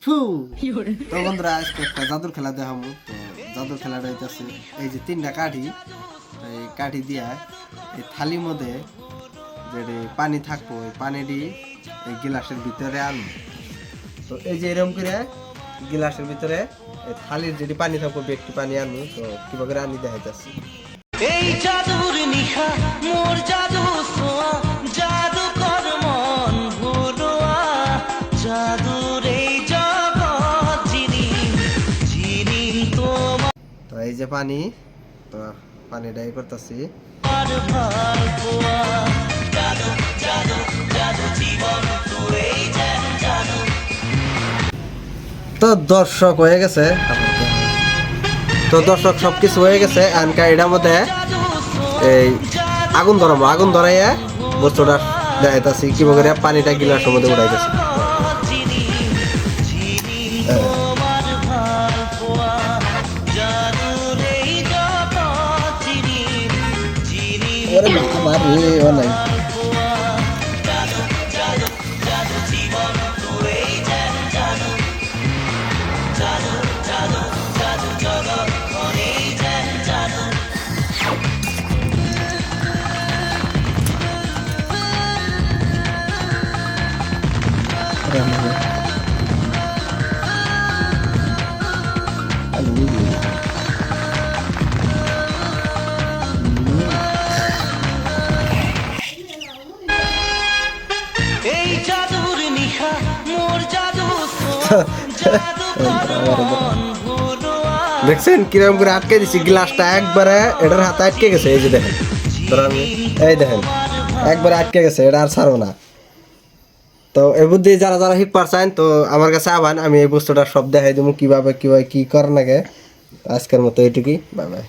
ফু তো বন্ধুরা আজকে একটা জাদুর খেলা দেখাবো। তো জাদুর খেলাটা হইতেছে এই যে তিনটা কাঠি, এই কাঠি দিয়া এই থালির মধ্যে যে পানি থাকবো ওই পানিটি এই গিলাসের ভিতরে আনবো। তো এই যে এরকম করে গিলাসের ভিতরে এই থালির যেটি পানি থাকবো একটু পানি আনবো। তো কিভাবে করে আনি দেখাইতেছি। এই জাদুর নিশা মোর জাদু সোয়া জাদু কর মন ভুলোয়া জাদুর এই জগৎ যিনি যিনি তোমার তো এই যে পানি, তো পানিটা করতেছি। ভাল পোয়া জাদু জাদু জাদু জীবন তুই যেন জাদু। তো দর্শক হয়ে গেছে, তো দর্শক সবকিছু হয়ে গেছে। আনকা এটার মধ্যে এই আগুন ধরাবো, আগুন ধরাইয়া বস্তুটা দেখাইতেছি কিভাবে করে পানিটা গিলাসের মধ্যে উঠাইতেছি। এই জাদুর নিশা মোর জাদু জাদু দেখছেন কিরকম করে আটকে দিছি গ্লাসটা, একবারে এটার হাতে আটকে গেছে। এই যে দেখেন, এই দেখেন একবারে আটকে গেছে, এটা আর ছাড়বো না। তো এই বুদ্ধি যারা যারা শিখতে চান তো আমার কাছে আবান, আমি এই বস্তুটা সব দেখাই দেবো কিভাবে কিভাবে কি করার আগে। আজকের মতো এইটুকুই, বাই বাই।